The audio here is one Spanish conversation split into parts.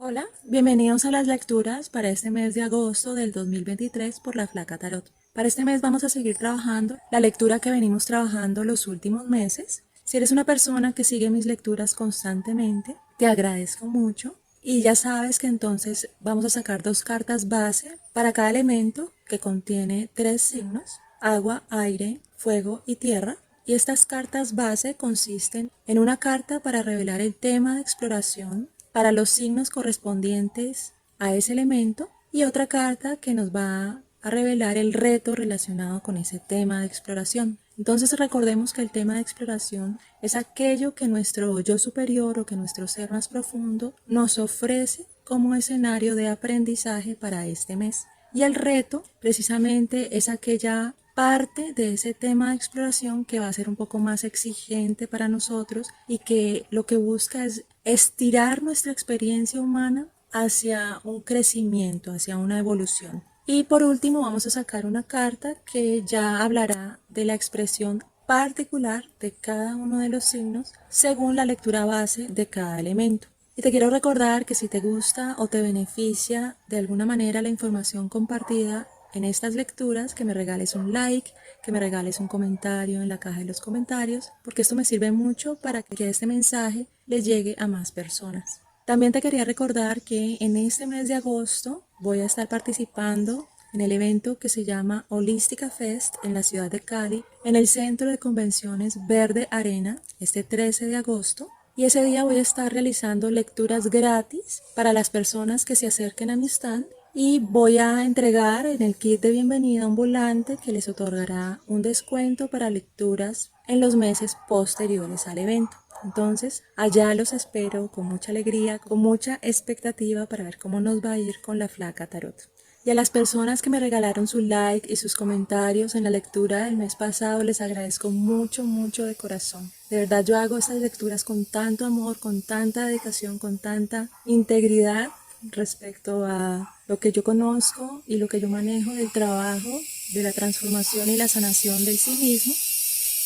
Hola, bienvenidos a las lecturas para este mes de agosto del 2023 por la Flaca Tarot. Para este mes vamos a seguir trabajando la lectura que venimos trabajando los últimos meses. Si eres una persona que sigue mis lecturas constantemente, te agradezco mucho. Y ya sabes que entonces vamos a sacar dos cartas base para cada elemento que contiene tres signos: agua, aire, fuego y tierra. Y estas cartas base consisten en una carta para revelar el tema de exploración para los signos correspondientes a ese elemento y otra carta que nos va a revelar el reto relacionado con ese tema de exploración. Entonces recordemos que el tema de exploración es aquello que nuestro yo superior o que nuestro ser más profundo nos ofrece como escenario de aprendizaje para este mes. Y el reto precisamente es aquella parte de ese tema de exploración que va a ser un poco más exigente para nosotros y que lo que busca es estirar nuestra experiencia humana hacia un crecimiento, hacia una evolución. Y por último vamos a sacar una carta que ya hablará de la expresión particular de cada uno de los signos según la lectura base de cada elemento. Y te quiero recordar que si te gusta o te beneficia de alguna manera la información compartida en estas lecturas, que me regales un like, que me regales un comentario en la caja de los comentarios, porque esto me sirve mucho para que este mensaje le llegue a más personas. También te quería recordar que en este mes de agosto voy a estar participando en el evento que se llama Holística Fest en la ciudad de Cali, en el Centro de Convenciones Verde Arena, este 13 de agosto. Y ese día voy a estar realizando lecturas gratis para las personas que se acerquen a mi stand y voy a entregar en el kit de bienvenida un volante que les otorgará un descuento para lecturas en los meses posteriores al evento. Entonces, allá los espero con mucha alegría, con mucha expectativa para ver cómo nos va a ir con la Flaca Tarot. Y a las personas que me regalaron su like y sus comentarios en la lectura del mes pasado, les agradezco mucho, mucho de corazón. De verdad, yo hago estas lecturas con tanto amor, con tanta dedicación, con tanta integridad respecto a lo que yo conozco y lo que yo manejo del trabajo, de la transformación y la sanación del sí mismo,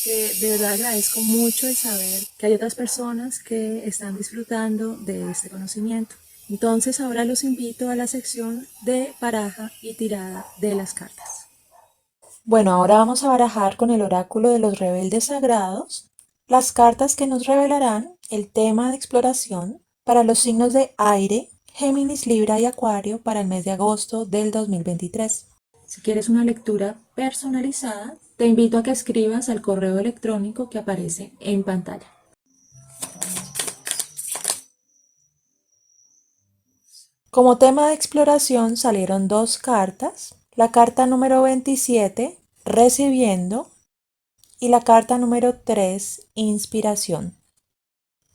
que de verdad agradezco mucho el saber que hay otras personas que están disfrutando de este conocimiento. Entonces ahora los invito a la sección de baraja y tirada de las cartas. Bueno, ahora vamos a barajar con el oráculo de los rebeldes sagrados las cartas que nos revelarán el tema de exploración para los signos de aire, Géminis, Libra y Acuario para el mes de agosto del 2023. Si quieres una lectura personalizada, te invito a que escribas al correo electrónico que aparece en pantalla. Como tema de exploración salieron dos cartas, la carta número 27, recibiendo, y la carta número 3, inspiración.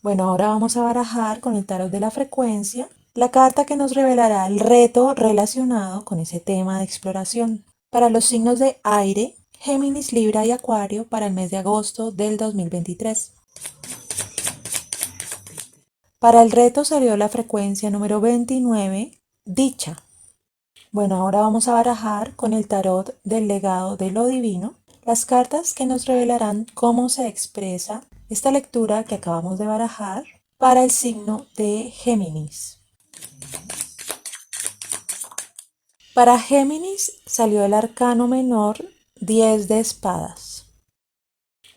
Bueno, ahora vamos a barajar con el tarot de la frecuencia la carta que nos revelará el reto relacionado con ese tema de exploración para los signos de aire, Géminis, Libra y Acuario para el mes de agosto del 2023. Para el reto salió la frecuencia número 29, dicha. Bueno, ahora vamos a barajar con el tarot del legado de lo divino las cartas que nos revelarán cómo se expresa esta lectura que acabamos de barajar para el signo de Géminis. Para Géminis salió el arcano menor 10 de espadas.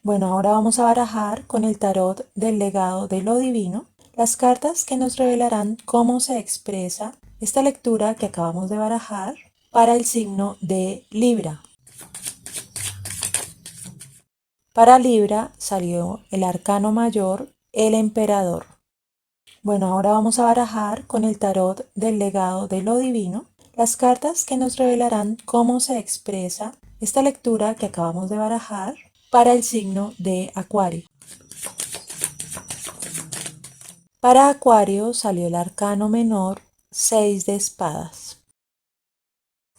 Bueno, ahora vamos a barajar con el tarot del legado de lo divino las cartas que nos revelarán cómo se expresa esta lectura que acabamos de barajar para el signo de Libra. Para Libra salió el arcano mayor, el emperador. Bueno, ahora vamos a barajar con el tarot del legado de lo divino las cartas que nos revelarán cómo se expresa esta lectura que acabamos de barajar para el signo de Acuario. Para Acuario salió el arcano menor 6 de espadas.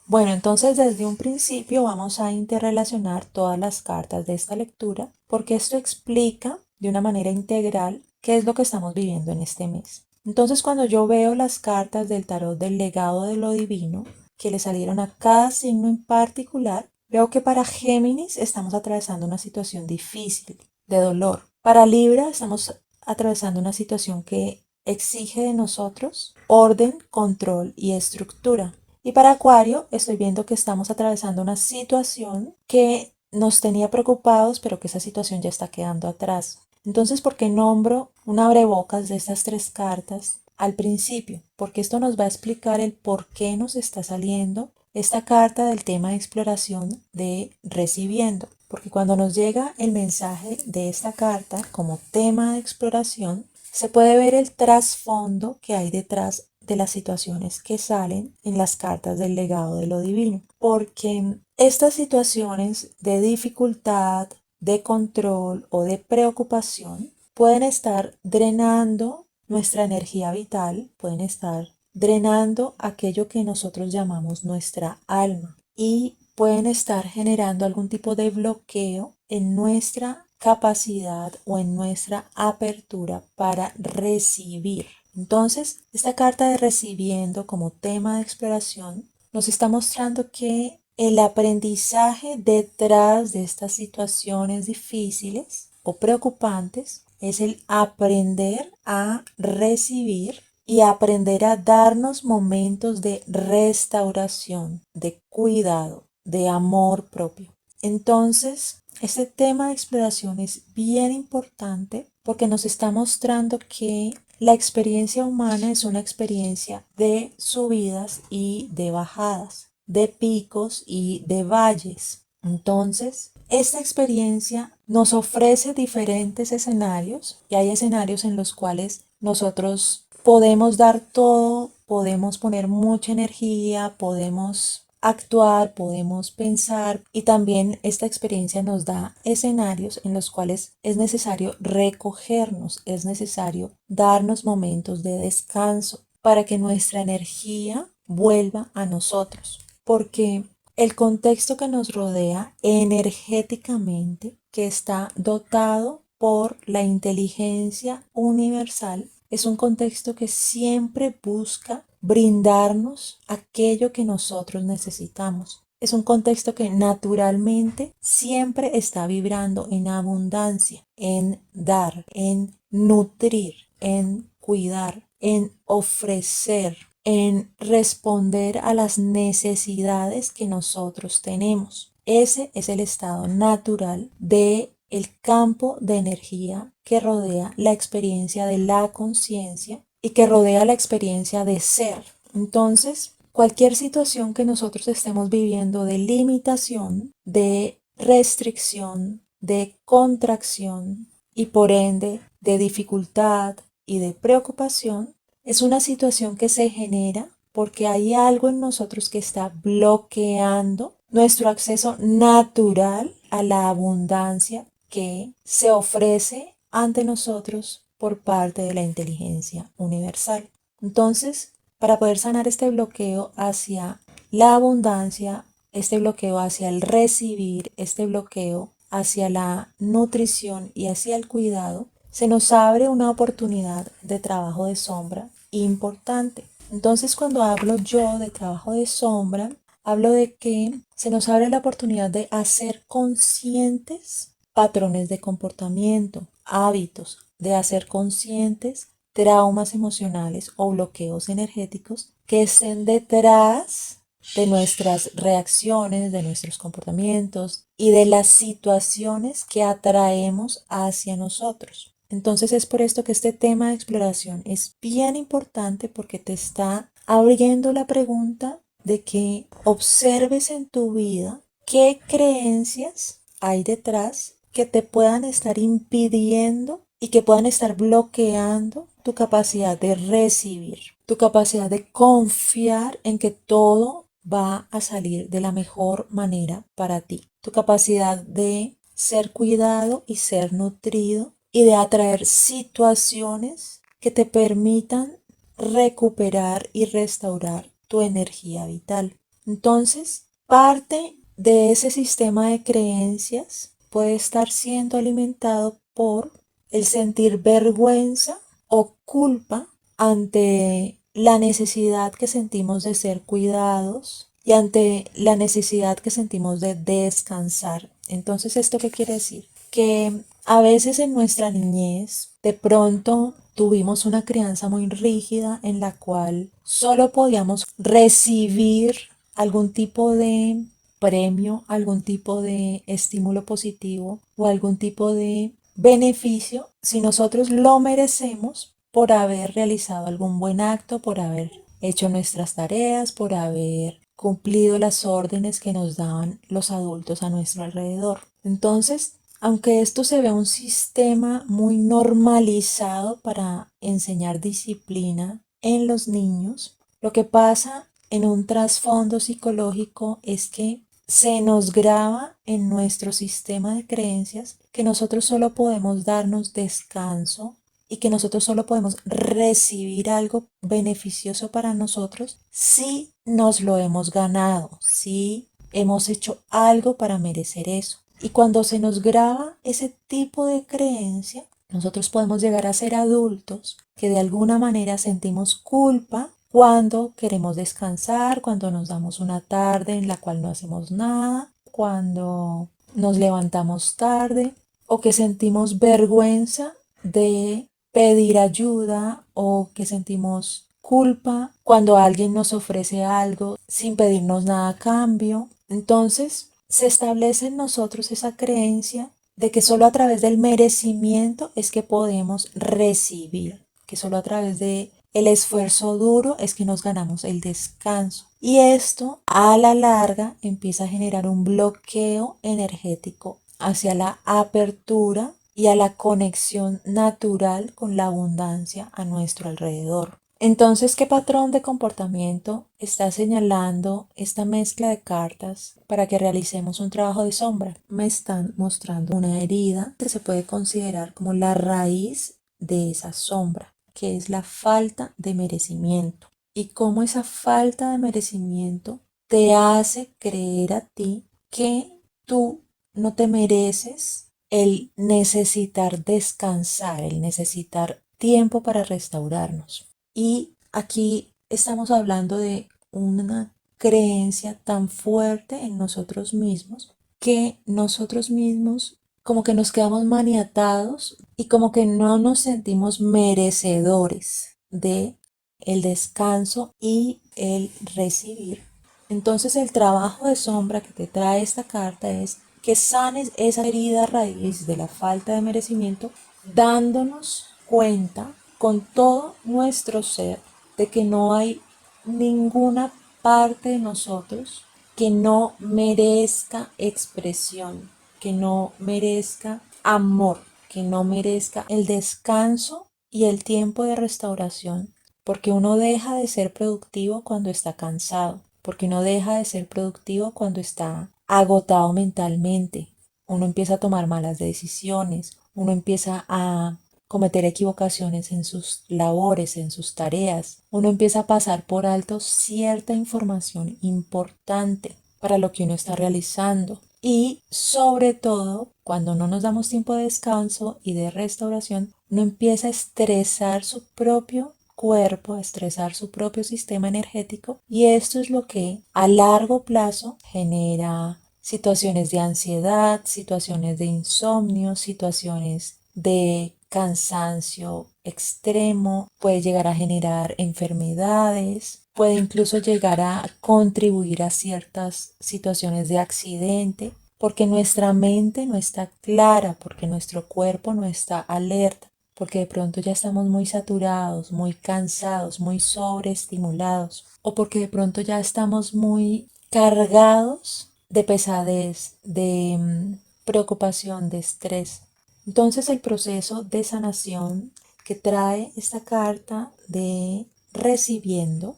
Bueno, entonces desde un principio vamos a interrelacionar todas las cartas de esta lectura porque esto explica de una manera integral qué es lo que estamos viviendo en este mes. Entonces cuando yo veo las cartas del tarot del legado de lo divino que le salieron a cada signo en particular, veo que para Géminis estamos atravesando una situación difícil, de dolor. Para Libra estamos atravesando una situación que exige de nosotros orden, control y estructura. Y para Acuario estoy viendo que estamos atravesando una situación que nos tenía preocupados, pero que esa situación ya está quedando atrás. Entonces, ¿por qué nombro un abrebocas de estas tres cartas al principio? Porque esto nos va a explicar el por qué nos está saliendo esta carta del tema de exploración de recibiendo. Porque cuando nos llega el mensaje de esta carta como tema de exploración, se puede ver el trasfondo que hay detrás de las situaciones que salen en las cartas del legado de lo divino. Porque estas situaciones de dificultad, de control o de preocupación pueden estar drenando nuestra energía vital, pueden estar drenando aquello que nosotros llamamos nuestra alma y pueden estar generando algún tipo de bloqueo en nuestra capacidad o en nuestra apertura para recibir. Entonces, esta carta de recibiendo como tema de exploración nos está mostrando que el aprendizaje detrás de estas situaciones difíciles o preocupantes es el aprender a recibir y aprender a darnos momentos de restauración, de cuidado, de amor propio. Entonces, este tema de exploración es bien importante porque nos está mostrando que la experiencia humana es una experiencia de subidas y de bajadas, de picos y de valles. Entonces, esta experiencia nos ofrece diferentes escenarios y hay escenarios en los cuales nosotros podemos dar todo, podemos poner mucha energía, podemos actuar, podemos pensar y también esta experiencia nos da escenarios en los cuales es necesario recogernos, es necesario darnos momentos de descanso para que nuestra energía vuelva a nosotros. Porque el contexto que nos rodea energéticamente, que está dotado por la inteligencia universal, es un contexto que siempre busca brindarnos aquello que nosotros necesitamos. Es un contexto que naturalmente siempre está vibrando en abundancia, en dar, en nutrir, en cuidar, en ofrecer, en responder a las necesidades que nosotros tenemos. Ese es el estado natural de el campo de energía que rodea la experiencia de la conciencia y que rodea la experiencia de ser. Entonces, cualquier situación que nosotros estemos viviendo de limitación, de restricción, de contracción y por ende de dificultad y de preocupación, es una situación que se genera porque hay algo en nosotros que está bloqueando nuestro acceso natural a la abundancia que se ofrece ante nosotros por parte de la inteligencia universal. Entonces, para poder sanar este bloqueo hacia la abundancia, este bloqueo hacia el recibir, este bloqueo hacia la nutrición y hacia el cuidado, se nos abre una oportunidad de trabajo de sombra importante. Entonces, cuando hablo yo de trabajo de sombra, hablo de que se nos abre la oportunidad de hacer conscientes patrones de comportamiento, hábitos, de hacer conscientes traumas emocionales o bloqueos energéticos que estén detrás de nuestras reacciones, de nuestros comportamientos y de las situaciones que atraemos hacia nosotros. Entonces es por esto que este tema de exploración es bien importante porque te está abriendo la pregunta de que observes en tu vida qué creencias hay detrás que te puedan estar impidiendo y que puedan estar bloqueando tu capacidad de recibir, tu capacidad de confiar en que todo va a salir de la mejor manera para ti, tu capacidad de ser cuidado y ser nutrido y de atraer situaciones que te permitan recuperar y restaurar tu energía vital. Entonces, parte de ese sistema de creencias puede estar siendo alimentado por el sentir vergüenza o culpa ante la necesidad que sentimos de ser cuidados y ante la necesidad que sentimos de descansar. Entonces, ¿esto qué quiere decir? Que A veces en nuestra niñez, de pronto tuvimos una crianza muy rígida en la cual solo podíamos recibir algún tipo de premio, algún tipo de estímulo positivo o algún tipo de beneficio si nosotros lo merecemos por haber realizado algún buen acto, por haber hecho nuestras tareas, por haber cumplido las órdenes que nos daban los adultos a nuestro alrededor. Entonces, aunque esto se vea un sistema muy normalizado para enseñar disciplina en los niños, lo que pasa en un trasfondo psicológico es que se nos graba en nuestro sistema de creencias que nosotros solo podemos darnos descanso y que nosotros solo podemos recibir algo beneficioso para nosotros si nos lo hemos ganado, si hemos hecho algo para merecer eso. Y cuando se nos graba ese tipo de creencia, nosotros podemos llegar a ser adultos que de alguna manera sentimos culpa cuando queremos descansar, cuando nos damos una tarde en la cual no hacemos nada, cuando nos levantamos tarde o que sentimos vergüenza de pedir ayuda o que sentimos culpa cuando alguien nos ofrece algo sin pedirnos nada a cambio. Entonces se establece en nosotros esa creencia de que solo a través del merecimiento es que podemos recibir, que solo a través de el esfuerzo duro es que nos ganamos el descanso. Y esto a la larga empieza a generar un bloqueo energético hacia la apertura y a la conexión natural con la abundancia a nuestro alrededor. Entonces, ¿qué patrón de comportamiento está señalando esta mezcla de cartas para que realicemos un trabajo de sombra? Me están mostrando una herida que se puede considerar como la raíz de esa sombra, que es la falta de merecimiento. Y cómo esa falta de merecimiento te hace creer a ti que tú no te mereces el necesitar descansar, el necesitar tiempo para restaurarnos. Y aquí estamos hablando de una creencia tan fuerte en nosotros mismos que nosotros mismos como que nos quedamos maniatados y como que no nos sentimos merecedores de el descanso y el recibir. Entonces el trabajo de sombra que te trae esta carta es que sanes esa herida raíz de la falta de merecimiento, dándonos cuenta con todo nuestro ser de que no hay ninguna parte de nosotros que no merezca expresión, que no merezca amor, que no merezca el descanso y el tiempo de restauración, porque uno deja de ser productivo cuando está cansado, porque uno deja de ser productivo cuando está agotado mentalmente, uno empieza a tomar malas decisiones, uno empieza a cometer equivocaciones en sus labores, en sus tareas. Uno empieza a pasar por alto cierta información importante para lo que uno está realizando. Y sobre todo, cuando no nos damos tiempo de descanso y de restauración, uno empieza a estresar su propio cuerpo, a estresar su propio sistema energético y esto es lo que a largo plazo genera situaciones de ansiedad, situaciones de insomnio, situaciones de cansancio extremo, puede llegar a generar enfermedades, puede incluso llegar a contribuir a ciertas situaciones de accidente, porque nuestra mente no está clara, porque nuestro cuerpo no está alerta, porque de pronto ya estamos muy saturados, muy cansados, muy sobreestimulados, o porque de pronto ya estamos muy cargados de pesadez, de preocupación, de estrés. Entonces el proceso de sanación que trae esta carta de recibiendo,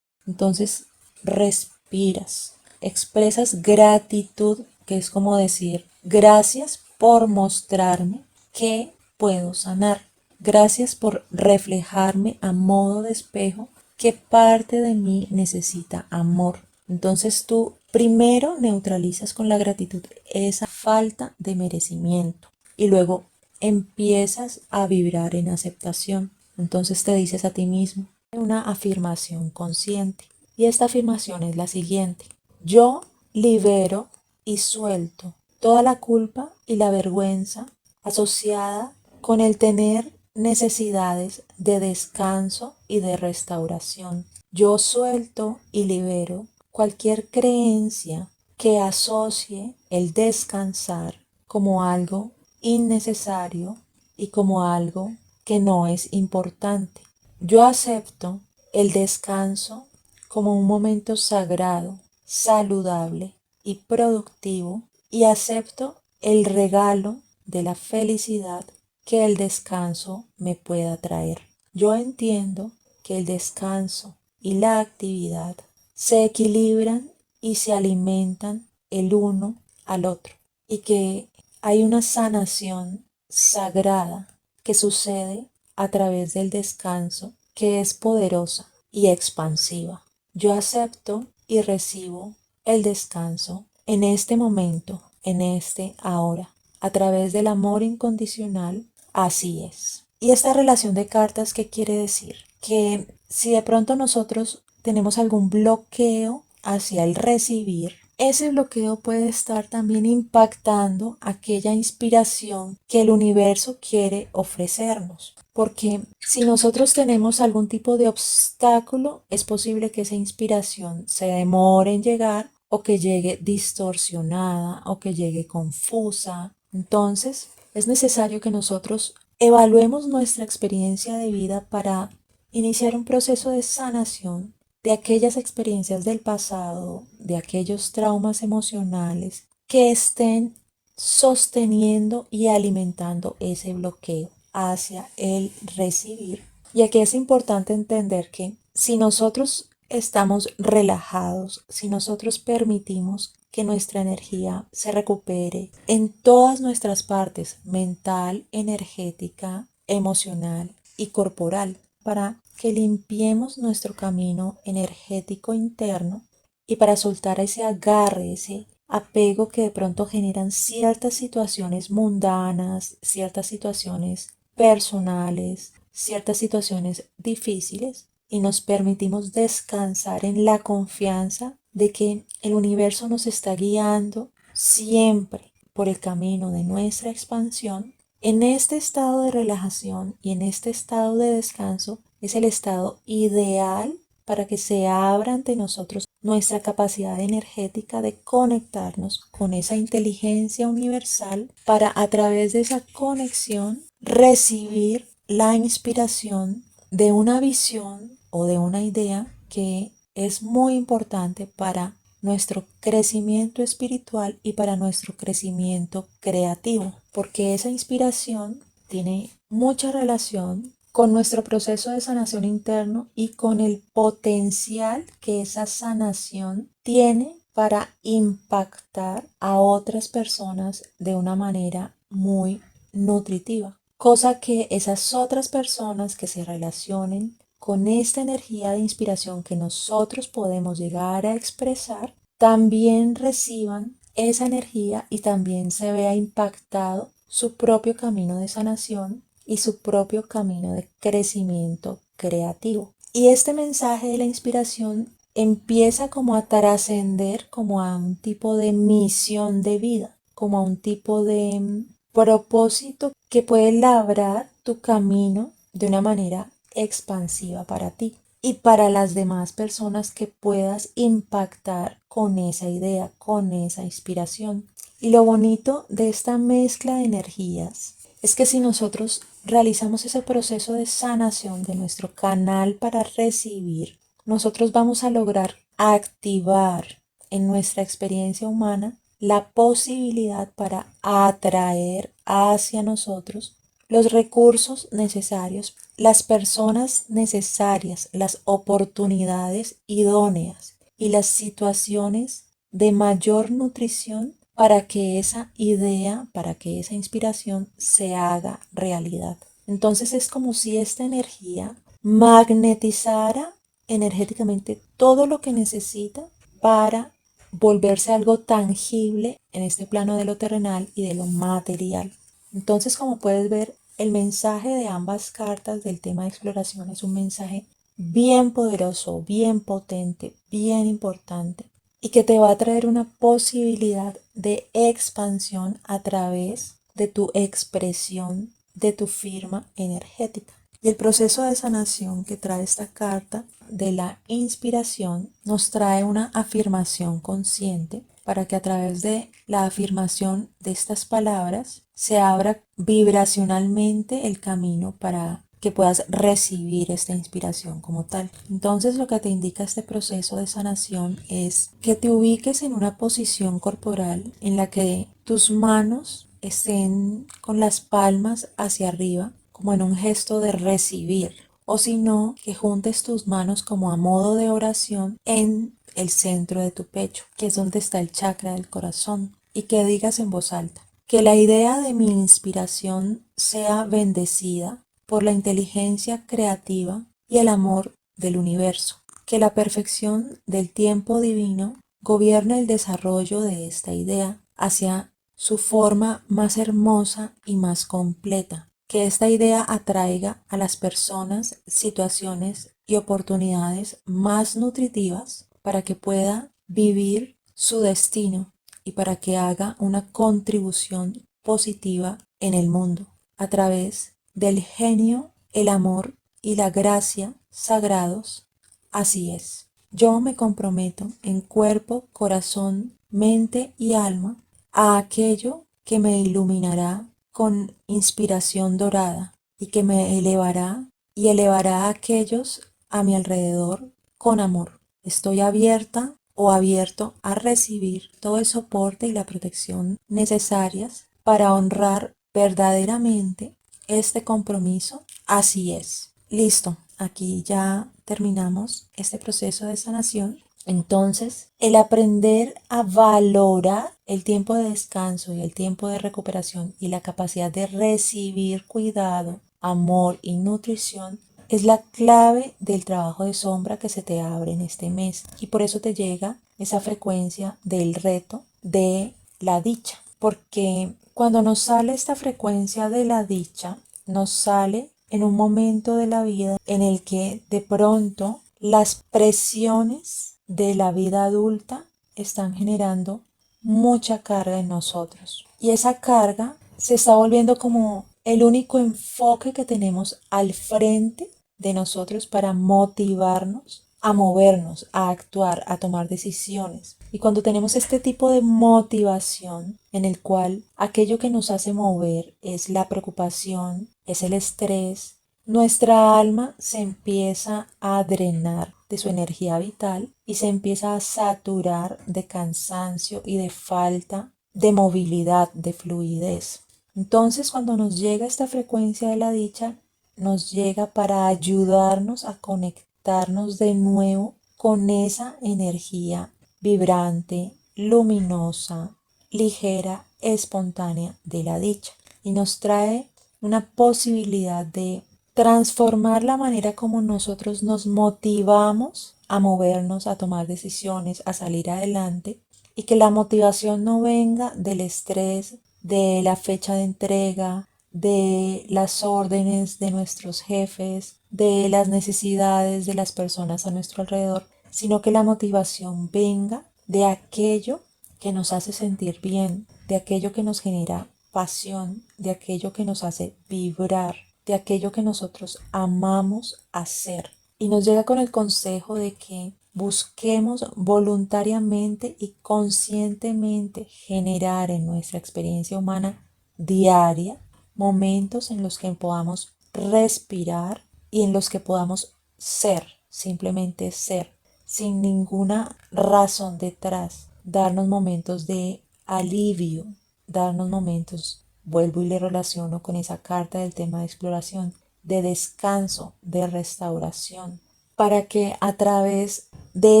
entonces respiras, expresas gratitud, que es como decir gracias por mostrarme que puedo sanar, gracias por reflejarme a modo de espejo qué parte de mí necesita amor. Entonces tú primero neutralizas con la gratitud esa falta de merecimiento y luego empiezas a vibrar en aceptación. Entonces te dices a ti mismo una afirmación consciente. Y esta afirmación es la siguiente. Yo libero y suelto toda la culpa y la vergüenza asociada con el tener necesidades de descanso y de restauración. Yo suelto y libero cualquier creencia que asocie el descansar como algo innecesario y como algo que no es importante. Yo acepto el descanso como un momento sagrado, saludable y productivo, y acepto el regalo de la felicidad que el descanso me pueda traer. Yo entiendo que el descanso y la actividad se equilibran y se alimentan el uno al otro, y que hay una sanación sagrada que sucede a través del descanso, que es poderosa y expansiva. Yo acepto y recibo el descanso en este momento, en este ahora, a través del amor incondicional. Así es. ¿Y esta relación de cartas qué quiere decir? Que si de pronto nosotros tenemos algún bloqueo hacia el recibir, ese bloqueo puede estar también impactando aquella inspiración que el universo quiere ofrecernos. Porque si nosotros tenemos algún tipo de obstáculo, es posible que esa inspiración se demore en llegar, o que llegue distorsionada, o que llegue confusa. Entonces, es necesario que nosotros evaluemos nuestra experiencia de vida para iniciar un proceso de sanación de aquellas experiencias del pasado, de aquellos traumas emocionales que estén sosteniendo y alimentando ese bloqueo hacia el recibir. Y aquí es importante entender que si nosotros estamos relajados, si nosotros permitimos que nuestra energía se recupere en todas nuestras partes, mental, energética, emocional y corporal, para que limpiemos nuestro camino energético interno y para soltar ese agarre, ese apego que de pronto generan ciertas situaciones mundanas, ciertas situaciones personales, ciertas situaciones difíciles, y nos permitimos descansar en la confianza de que el universo nos está guiando siempre por el camino de nuestra expansión. En este estado de relajación y en este estado de descanso es el estado ideal para que se abra ante nosotros nuestra capacidad energética de conectarnos con esa inteligencia universal, para a través de esa conexión recibir la inspiración de una visión o de una idea que es muy importante para nuestro crecimiento espiritual y para nuestro crecimiento creativo, porque esa inspiración tiene mucha relación con nuestro proceso de sanación interno y con el potencial que esa sanación tiene para impactar a otras personas de una manera muy nutritiva, cosa que esas otras personas que se relacionen con esta energía de inspiración que nosotros podemos llegar a expresar, también reciban esa energía y también se vea impactado su propio camino de sanación y su propio camino de crecimiento creativo. Y este mensaje de la inspiración empieza como a trascender como a un tipo de misión de vida, como a un tipo de propósito que puede labrar tu camino de una manera expansiva para ti y para las demás personas que puedas impactar con esa idea, con esa inspiración. Y lo bonito de esta mezcla de energías es que si nosotros realizamos ese proceso de sanación de nuestro canal para recibir, nosotros vamos a lograr activar en nuestra experiencia humana la posibilidad para atraer hacia nosotros los recursos necesarios, las personas necesarias, las oportunidades idóneas y las situaciones de mayor nutrición para que esa idea, para que esa inspiración se haga realidad. Entonces es como si esta energía magnetizara energéticamente todo lo que necesita para volverse algo tangible en este plano de lo terrenal y de lo material. Entonces, como puedes ver, el mensaje de ambas cartas del tema de exploración es un mensaje bien poderoso, bien potente, bien importante, y que te va a traer una posibilidad de expansión a través de tu expresión, de tu firma energética. Y el proceso de sanación que trae esta carta de la inspiración nos trae una afirmación consciente para que a través de la afirmación de estas palabras se abra vibracionalmente el camino para que puedas recibir esta inspiración como tal. Entonces lo que te indica este proceso de sanación es que te ubiques en una posición corporal en la que tus manos estén con las palmas hacia arriba, como en un gesto de recibir, o si no, que juntes tus manos como a modo de oración en el centro de tu pecho, que es donde está el chakra del corazón, y que digas en voz alta: que la idea de mi inspiración sea bendecida por la inteligencia creativa y el amor del universo, que la perfección del tiempo divino gobierne el desarrollo de esta idea hacia su forma más hermosa y más completa, que esta idea atraiga a las personas, situaciones y oportunidades más nutritivas para que pueda vivir su destino y para que haga una contribución positiva en el mundo a través del genio, el amor y la gracia sagrados. Así es. Yo me comprometo en cuerpo, corazón, mente y alma a aquello que me iluminará con inspiración dorada y que me elevará y elevará a aquellos a mi alrededor con amor. Estoy abierta o abierto a recibir todo el soporte y la protección necesarias para honrar verdaderamente este compromiso. Así es. Listo. Aquí ya terminamos este proceso de sanación. Entonces, el aprender a valorar el tiempo de descanso y el tiempo de recuperación y la capacidad de recibir cuidado, amor y nutrición es la clave del trabajo de sombra que se te abre en este mes. Y por eso te llega esa frecuencia del reto de la dicha. Porque cuando nos sale esta frecuencia de la dicha, nos sale en un momento de la vida en el que de pronto las presiones de la vida adulta están generando mucha carga en nosotros. Y esa carga se está volviendo como el único enfoque que tenemos al frente de nosotros para motivarnos a movernos, a actuar, a tomar decisiones. Y cuando tenemos este tipo de motivación en el cual aquello que nos hace mover es la preocupación, es el estrés, nuestra alma se empieza a drenar de su energía vital y se empieza a saturar de cansancio y de falta de movilidad, de fluidez. Entonces, cuando nos llega esta frecuencia de la dicha, nos llega para ayudarnos a conectarnos de nuevo con esa energía vibrante, luminosa, ligera, espontánea de la dicha. Y nos trae una posibilidad de transformar la manera como nosotros nos motivamos a movernos, a tomar decisiones, a salir adelante, y que la motivación no venga del estrés, de la fecha de entrega, de las órdenes de nuestros jefes, de las necesidades de las personas a nuestro alrededor, sino que la motivación venga de aquello que nos hace sentir bien, de aquello que nos genera pasión, de aquello que nos hace vibrar, de aquello que nosotros amamos hacer. Y nos llega con el consejo de que busquemos voluntariamente y conscientemente generar en nuestra experiencia humana diaria momentos en los que podamos respirar y en los que podamos ser, simplemente ser, sin ninguna razón detrás, darnos momentos de alivio, darnos momentos, vuelvo y le relaciono con esa carta del tema de exploración, de descanso, de restauración, para que a través de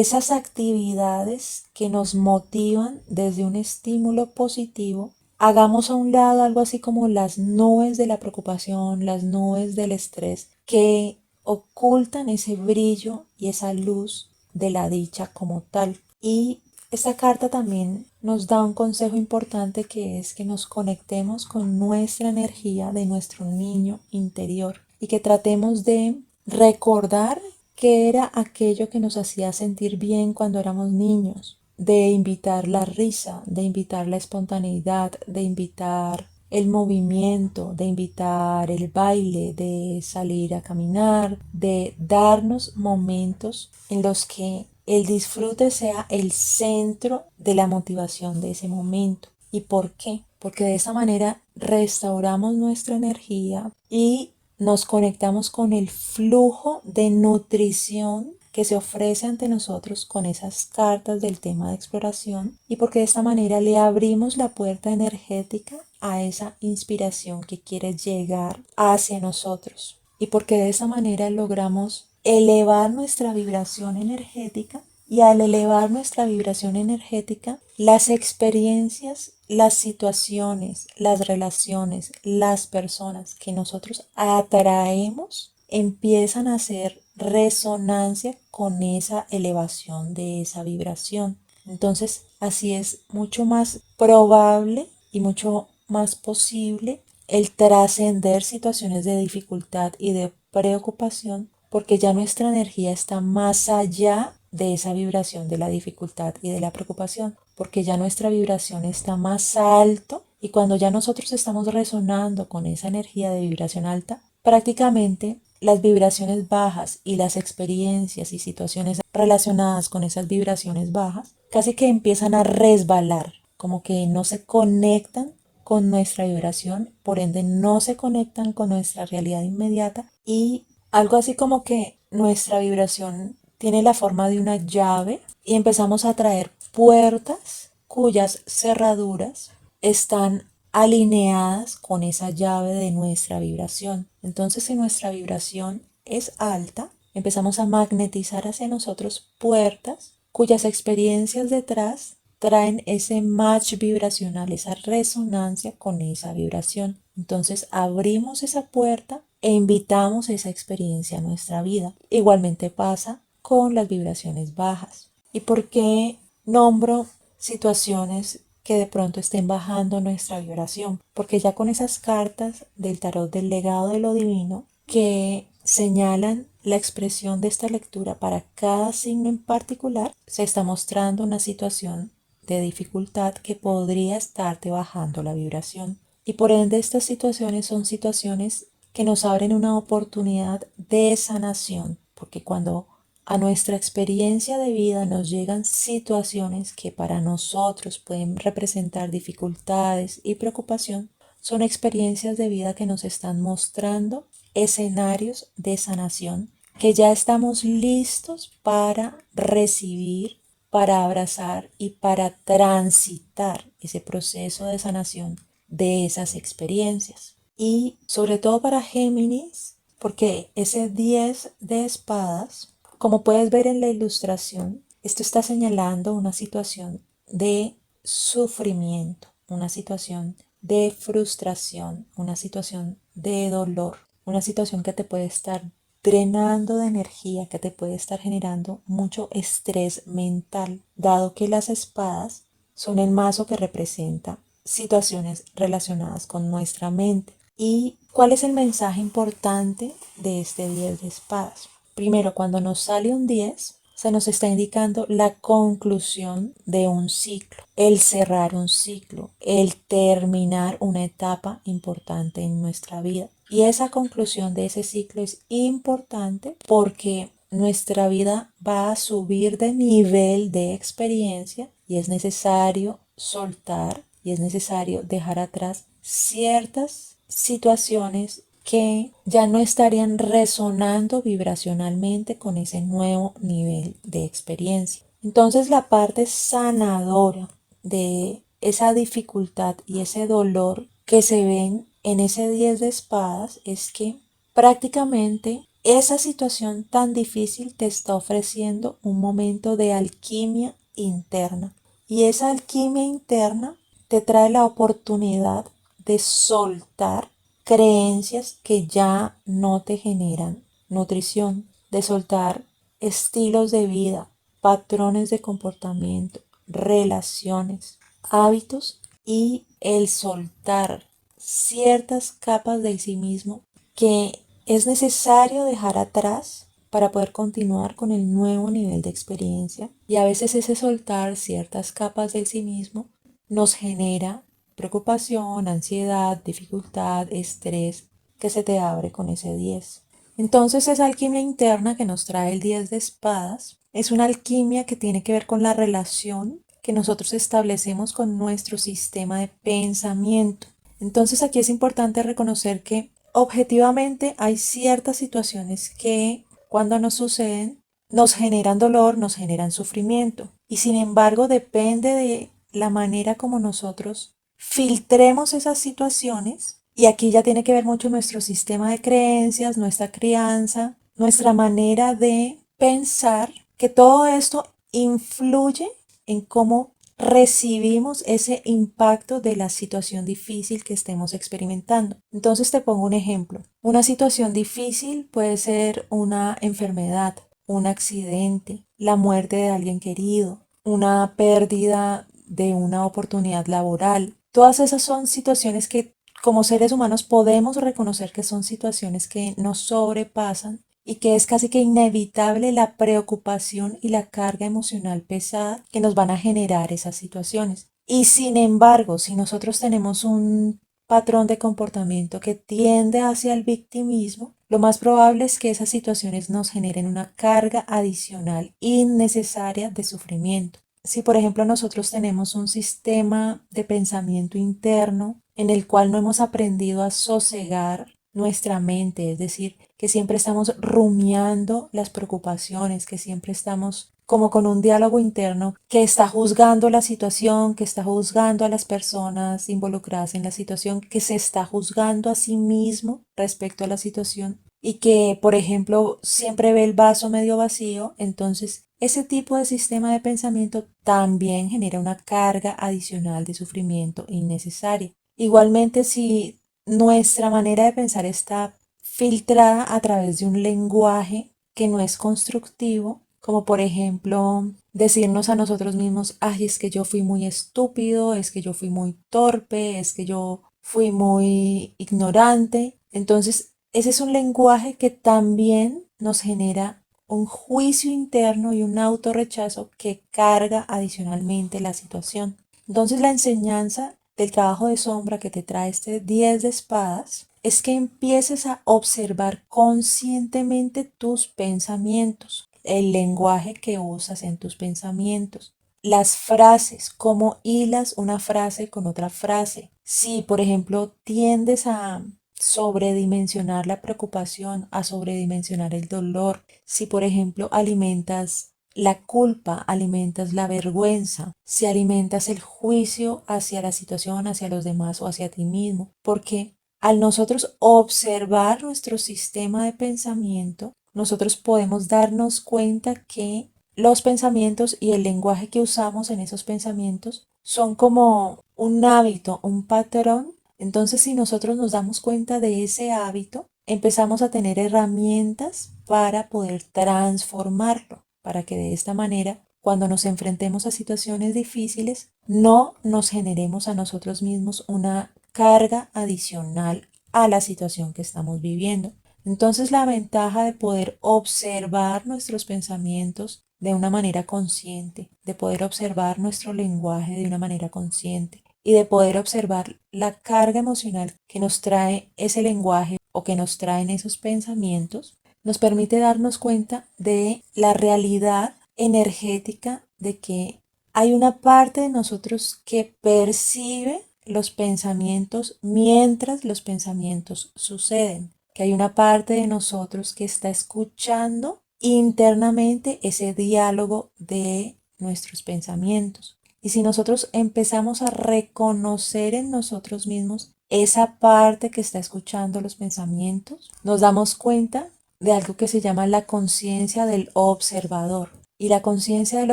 esas actividades que nos motivan desde un estímulo positivo, hagamos a un lado algo así como las nubes de la preocupación, las nubes del estrés que ocultan ese brillo y esa luz de la dicha como tal. Y esta carta también nos da un consejo importante, que es que nos conectemos con nuestra energía de nuestro niño interior y que tratemos de recordar qué era aquello que nos hacía sentir bien cuando éramos niños, de invitar la risa, de invitar la espontaneidad, de invitar el movimiento, de invitar el baile, de salir a caminar, de darnos momentos en los que el disfrute sea el centro de la motivación de ese momento. ¿Y por qué? Porque de esa manera restauramos nuestra energía y nos conectamos con el flujo de nutrición que se ofrece ante nosotros con esas cartas del tema de exploración, y porque de esta manera le abrimos la puerta energética a esa inspiración que quiere llegar hacia nosotros, y porque de esa manera logramos elevar nuestra vibración energética, y al elevar nuestra vibración energética, las experiencias, las situaciones, las relaciones, las personas que nosotros atraemos empiezan a hacer resonancia con esa elevación de esa vibración. Entonces, así es mucho más probable y mucho más posible el trascender situaciones de dificultad y de preocupación, porque ya nuestra energía está más allá de esa vibración de la dificultad y de la preocupación, porque ya nuestra vibración está más alto, y cuando ya nosotros estamos resonando con esa energía de vibración alta, prácticamente las vibraciones bajas y las experiencias y situaciones relacionadas con esas vibraciones bajas casi que empiezan a resbalar, como que no se conectan con nuestra vibración, por ende no se conectan con nuestra realidad inmediata, y algo así como que nuestra vibración tiene la forma de una llave y empezamos a traer puertas cuyas cerraduras están alineadas con esa llave de nuestra vibración. Entonces, si nuestra vibración es alta, empezamos a magnetizar hacia nosotros puertas cuyas experiencias detrás traen ese match vibracional, esa resonancia con esa vibración. Entonces abrimos esa puerta e invitamos esa experiencia a nuestra vida. Igualmente pasa con las vibraciones bajas. ¿Y por qué nombro situaciones que de pronto estén bajando nuestra vibración? Porque ya con esas cartas del tarot del legado de lo divino que señalan la expresión de esta lectura para cada signo en particular, se está mostrando una situación de dificultad que podría estarte bajando la vibración. Y por ende estas situaciones son situaciones que nos abren una oportunidad de sanación, porque cuando a nuestra experiencia de vida nos llegan situaciones que para nosotros pueden representar dificultades y preocupación, son experiencias de vida que nos están mostrando escenarios de sanación que ya estamos listos para recibir, para abrazar y para transitar ese proceso de sanación de esas experiencias. Y sobre todo para Géminis, porque ese 10 de espadas, como puedes ver en la ilustración, esto está señalando una situación de sufrimiento, una situación de frustración, una situación de dolor, una situación que te puede estar drenando de energía, que te puede estar generando mucho estrés mental, dado que las espadas son el mazo que representa situaciones relacionadas con nuestra mente. ¿Y cuál es el mensaje importante de este 10 de espadas? Primero, cuando nos sale un 10, se nos está indicando la conclusión de un ciclo, el cerrar un ciclo, el terminar una etapa importante en nuestra vida. Y esa conclusión de ese ciclo es importante porque nuestra vida va a subir de nivel de experiencia y es necesario soltar y es necesario dejar atrás ciertas situaciones que ya no estarían resonando vibracionalmente con ese nuevo nivel de experiencia. Entonces la parte sanadora de esa dificultad y ese dolor que se ven en ese 10 de espadas es que prácticamente esa situación tan difícil te está ofreciendo un momento de alquimia interna, y esa alquimia interna te trae la oportunidad de soltar creencias que ya no te generan nutrición, de soltar estilos de vida, patrones de comportamiento, relaciones, hábitos, y el soltar ciertas capas de sí mismo que es necesario dejar atrás para poder continuar con el nuevo nivel de experiencia. Y a veces ese soltar ciertas capas de sí mismo nos genera preocupación, ansiedad, dificultad, estrés que se te abre con ese 10. Entonces esa alquimia interna que nos trae el 10 de espadas es una alquimia que tiene que ver con la relación que nosotros establecemos con nuestro sistema de pensamiento. Entonces aquí es importante reconocer que objetivamente hay ciertas situaciones que cuando nos suceden nos generan dolor, nos generan sufrimiento. Y sin embargo depende de la manera como nosotros filtremos esas situaciones. Y aquí ya tiene que ver mucho nuestro sistema de creencias, nuestra crianza, nuestra manera de pensar, que todo esto influye en cómo recibimos ese impacto de la situación difícil que estemos experimentando. Entonces te pongo un ejemplo. Una situación difícil puede ser una enfermedad, un accidente, la muerte de alguien querido, una pérdida de una oportunidad laboral. Todas esas son situaciones que como seres humanos podemos reconocer que son situaciones que nos sobrepasan y que es casi que inevitable la preocupación y la carga emocional pesada que nos van a generar esas situaciones. Y sin embargo, si nosotros tenemos un patrón de comportamiento que tiende hacia el victimismo, lo más probable es que esas situaciones nos generen una carga adicional innecesaria de sufrimiento. Si por ejemplo nosotros tenemos un sistema de pensamiento interno en el cual no hemos aprendido a sosegar nuestra mente, es decir, que siempre estamos rumiando las preocupaciones, que siempre estamos como con un diálogo interno que está juzgando la situación, que está juzgando a las personas involucradas en la situación, que se está juzgando a sí mismo respecto a la situación y que, por ejemplo, siempre ve el vaso medio vacío, entonces ese tipo de sistema de pensamiento también genera una carga adicional de sufrimiento innecesaria. Igualmente, si nuestra manera de pensar está filtrada a través de un lenguaje que no es constructivo, como por ejemplo decirnos a nosotros mismos, ay, es que yo fui muy estúpido, es que yo fui muy torpe, es que yo fui muy ignorante. Entonces, ese es un lenguaje que también nos genera un juicio interno y un autorrechazo que carga adicionalmente la situación. Entonces, la enseñanza del trabajo de sombra que te trae este 10 de espadas es que empieces a observar conscientemente tus pensamientos, el lenguaje que usas en tus pensamientos, las frases, cómo hilas una frase con otra frase. Si, por ejemplo, tiendes a sobredimensionar la preocupación, a sobredimensionar el dolor, si, por ejemplo, alimentas la culpa, alimentas la vergüenza, si alimentas el juicio hacia la situación, hacia los demás o hacia ti mismo, porque al nosotros observar nuestro sistema de pensamiento, nosotros podemos darnos cuenta que los pensamientos y el lenguaje que usamos en esos pensamientos son como un hábito, un patrón. Entonces, si nosotros nos damos cuenta de ese hábito, empezamos a tener herramientas para poder transformarlo, para que de esta manera, cuando nos enfrentemos a situaciones difíciles, no nos generemos a nosotros mismos una carga adicional a la situación que estamos viviendo. Entonces la ventaja de poder observar nuestros pensamientos de una manera consciente, de poder observar nuestro lenguaje de una manera consciente y de poder observar la carga emocional que nos trae ese lenguaje o que nos traen esos pensamientos, nos permite darnos cuenta de la realidad energética de que hay una parte de nosotros que percibe los pensamientos mientras los pensamientos suceden, que hay una parte de nosotros que está escuchando internamente ese diálogo de nuestros pensamientos. Y si nosotros empezamos a reconocer en nosotros mismos esa parte que está escuchando los pensamientos, nos damos cuenta de algo que se llama la conciencia del observador. Y la conciencia del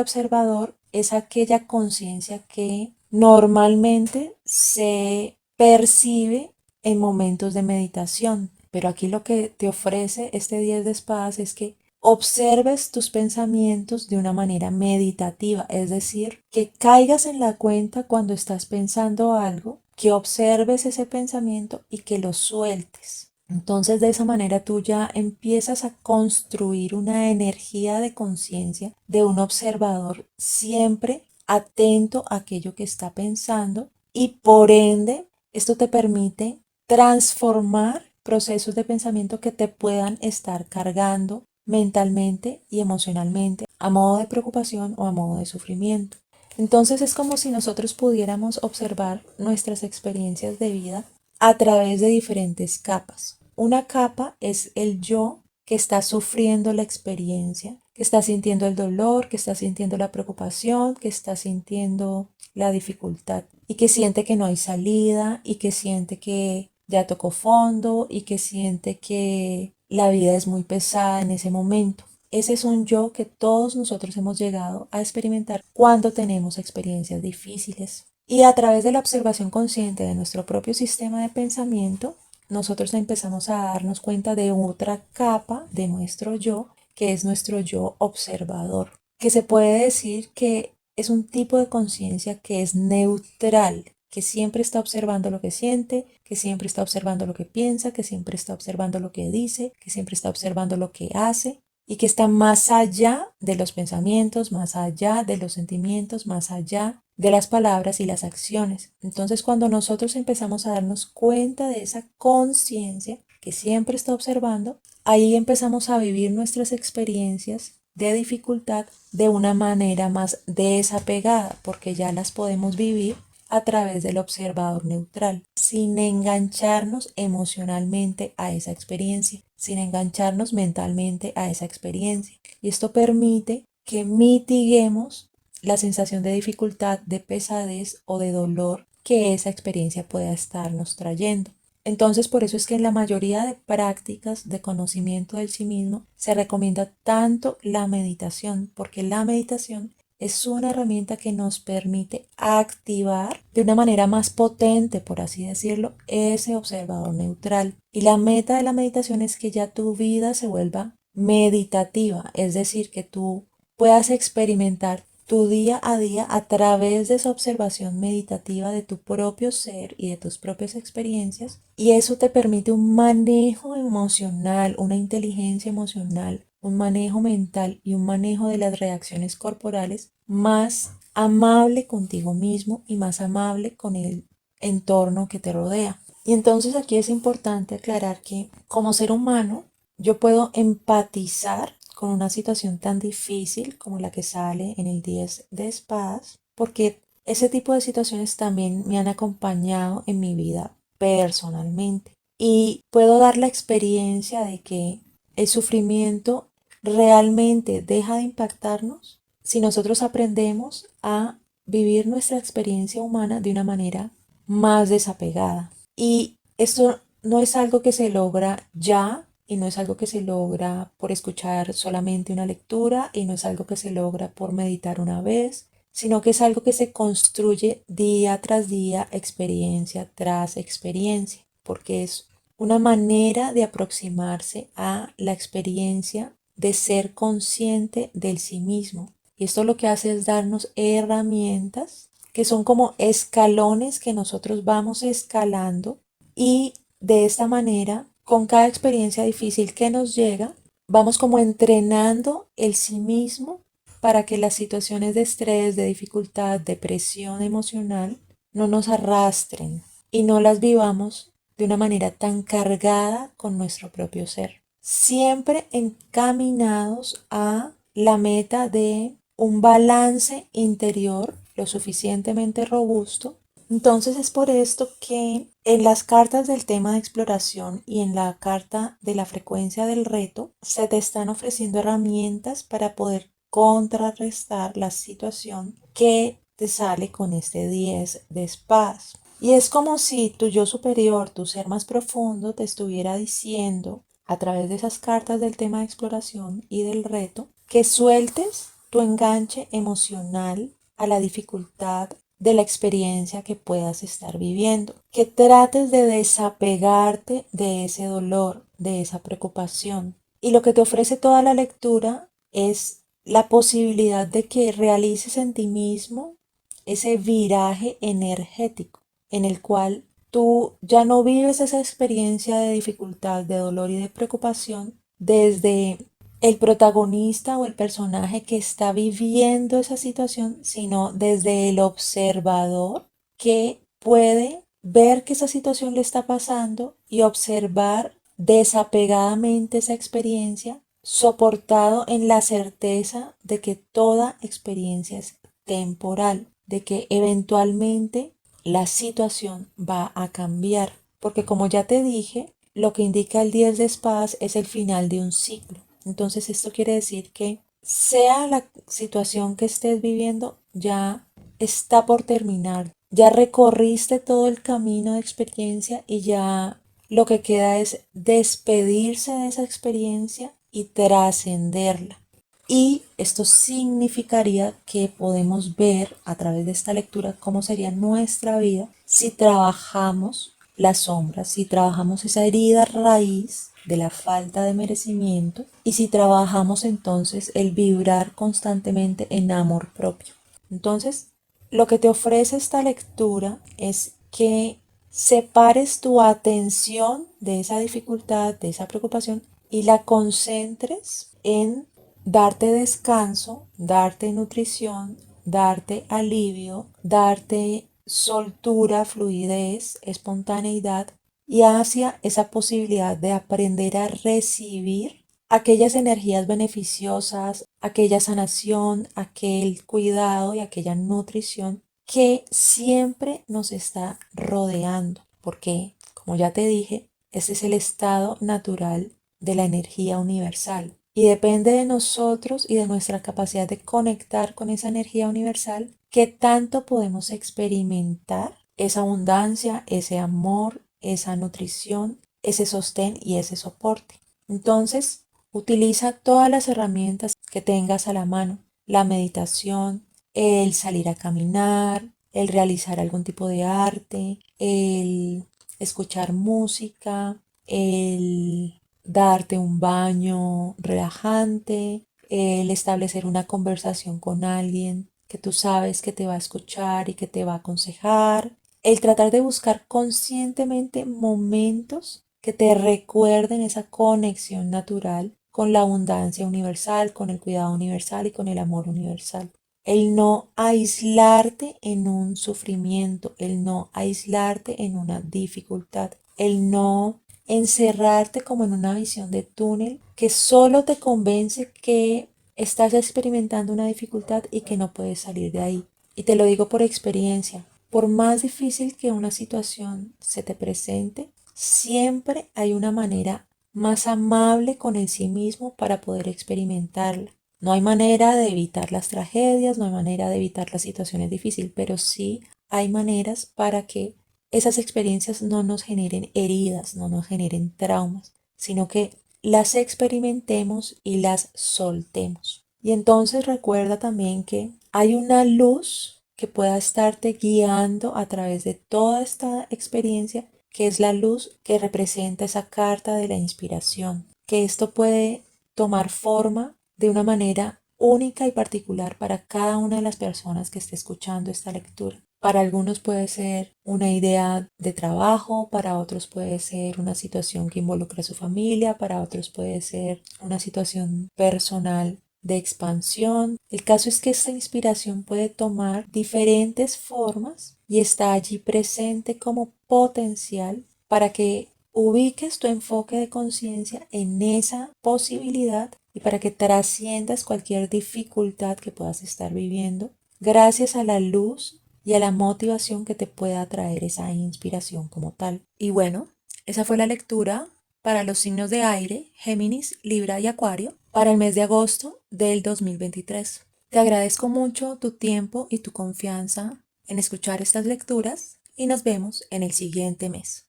observador es aquella conciencia que normalmente se percibe en momentos de meditación. Pero aquí lo que te ofrece este 10 de espadas es que observes tus pensamientos de una manera meditativa, es decir, que caigas en la cuenta cuando estás pensando algo, que observes ese pensamiento y que lo sueltes. Entonces de esa manera tú ya empiezas a construir una energía de conciencia de un observador siempre atento a aquello que está pensando y por ende esto te permite transformar procesos de pensamiento que te puedan estar cargando mentalmente y emocionalmente a modo de preocupación o a modo de sufrimiento. Entonces es como si nosotros pudiéramos observar nuestras experiencias de vida a través de diferentes capas. Una capa es el yo que está sufriendo la experiencia, que está sintiendo el dolor, que está sintiendo la preocupación, que está sintiendo la dificultad y que siente que no hay salida y que siente que ya tocó fondo y que siente que la vida es muy pesada en ese momento. Ese es un yo que todos nosotros hemos llegado a experimentar cuando tenemos experiencias difíciles. Y a través de la observación consciente de nuestro propio sistema de pensamiento, nosotros empezamos a darnos cuenta de otra capa de nuestro yo, que es nuestro yo observador, que se puede decir que es un tipo de conciencia que es neutral, que siempre está observando lo que siente, que siempre está observando lo que piensa, que siempre está observando lo que dice, que siempre está observando lo que hace y que está más allá de los pensamientos, más allá de los sentimientos, más allá de las palabras y las acciones. Entonces, cuando nosotros empezamos a darnos cuenta de esa conciencia que siempre está observando, ahí empezamos a vivir nuestras experiencias de dificultad de una manera más desapegada, porque ya las podemos vivir a través del observador neutral, sin engancharnos emocionalmente a esa experiencia, sin engancharnos mentalmente a esa experiencia. Y esto permite que mitiguemos la sensación de dificultad, de pesadez o de dolor que esa experiencia pueda estarnos trayendo. Entonces, por eso es que en la mayoría de prácticas de conocimiento del sí mismo se recomienda tanto la meditación, porque la meditación es una herramienta que nos permite activar de una manera más potente, por así decirlo, ese observador neutral. Y la meta de la meditación es que ya tu vida se vuelva meditativa, es decir, que tú puedas experimentar tu día a día a través de esa observación meditativa de tu propio ser y de tus propias experiencias, y eso te permite un manejo emocional, una inteligencia emocional, un manejo mental y un manejo de las reacciones corporales más amable contigo mismo y más amable con el entorno que te rodea. Y entonces aquí es importante aclarar que como ser humano yo puedo empatizar con una situación tan difícil como la que sale en el 10 de espadas, porque ese tipo de situaciones también me han acompañado en mi vida personalmente. Y puedo dar la experiencia de que el sufrimiento realmente deja de impactarnos si nosotros aprendemos a vivir nuestra experiencia humana de una manera más desapegada. Y esto no es algo que se logra ya y no es algo que se logra por escuchar solamente una lectura y no es algo que se logra por meditar una vez, sino que es algo que se construye día tras día, experiencia tras experiencia, porque es una manera de aproximarse a la experiencia de ser consciente del sí mismo. Y esto lo que hace es darnos herramientas que son como escalones que nosotros vamos escalando y de esta manera, con cada experiencia difícil que nos llega, vamos como entrenando el sí mismo para que las situaciones de estrés, de dificultad, de presión emocional no nos arrastren y no las vivamos de una manera tan cargada con nuestro propio ser. Siempre encaminados a la meta de un balance interior lo suficientemente robusto. Entonces es por esto que en las cartas del tema de exploración y en la carta de la frecuencia del reto se te están ofreciendo herramientas para poder contrarrestar la situación que te sale con este 10 de espadas. Y es como si tu yo superior, tu ser más profundo, te estuviera diciendo a través de esas cartas del tema de exploración y del reto que sueltes tu enganche emocional a la dificultad de la experiencia que puedas estar viviendo, que trates de desapegarte de ese dolor, de esa preocupación. Y lo que te ofrece toda la lectura es la posibilidad de que realices en ti mismo ese viraje energético en el cual tú ya no vives esa experiencia de dificultad, de dolor y de preocupación desde el protagonista o el personaje que está viviendo esa situación, sino desde el observador que puede ver que esa situación le está pasando y observar desapegadamente esa experiencia, soportado en la certeza de que toda experiencia es temporal, de que eventualmente la situación va a cambiar. Porque como ya te dije, lo que indica el 10 de espadas es el final de un ciclo. Entonces esto quiere decir que sea la situación que estés viviendo, ya está por terminar. Ya recorriste todo el camino de experiencia y ya lo que queda es despedirse de esa experiencia y trascenderla. Y esto significaría que podemos ver a través de esta lectura cómo sería nuestra vida si trabajamos las sombras, si trabajamos esa herida raíz de la falta de merecimiento y si trabajamos entonces el vibrar constantemente en amor propio. Entonces, lo que te ofrece esta lectura es que separes tu atención de esa dificultad, de esa preocupación y la concentres en darte descanso, darte nutrición, darte alivio, darte soltura, fluidez, espontaneidad y hacia esa posibilidad de aprender a recibir aquellas energías beneficiosas, aquella sanación, aquel cuidado y aquella nutrición que siempre nos está rodeando, porque, como ya te dije, ese es el estado natural de la energía universal. Y depende de nosotros y de nuestra capacidad de conectar con esa energía universal, qué tanto podemos experimentar esa abundancia, ese amor, esa nutrición, ese sostén y ese soporte. Entonces, utiliza todas las herramientas que tengas a la mano, la meditación, el salir a caminar, el realizar algún tipo de arte, el escuchar música, el darte un baño relajante, el establecer una conversación con alguien que tú sabes que te va a escuchar y que te va a aconsejar, el tratar de buscar conscientemente momentos que te recuerden esa conexión natural con la abundancia universal, con el cuidado universal y con el amor universal. El no aislarte en un sufrimiento, el no aislarte en una dificultad, el no encerrarte como en una visión de túnel que solo te convence que estás experimentando una dificultad y que no puedes salir de ahí. Y te lo digo por experiencia, por más difícil que una situación se te presente, siempre hay una manera más amable con el sí mismo para poder experimentarla. No hay manera de evitar las tragedias, no hay manera de evitar las situaciones difíciles, pero sí hay maneras para que esas experiencias no nos generen heridas, no nos generen traumas, sino que las experimentemos y las soltemos. Y entonces recuerda también que hay una luz que pueda estarte guiando a través de toda esta experiencia, que es la luz que representa esa carta de la inspiración, que esto puede tomar forma de una manera única y particular para cada una de las personas que esté escuchando esta lectura. Para algunos puede ser una idea de trabajo, para otros puede ser una situación que involucra a su familia, para otros puede ser una situación personal de expansión. El caso es que esta inspiración puede tomar diferentes formas y está allí presente como potencial para que ubiques tu enfoque de conciencia en esa posibilidad y para que trasciendas cualquier dificultad que puedas estar viviendo gracias a la luz y a la motivación que te pueda traer esa inspiración como tal. Y bueno, esa fue la lectura para los signos de aire, Géminis, Libra y Acuario, para el mes de agosto del 2023. Te agradezco mucho tu tiempo y tu confianza en escuchar estas lecturas y nos vemos en el siguiente mes.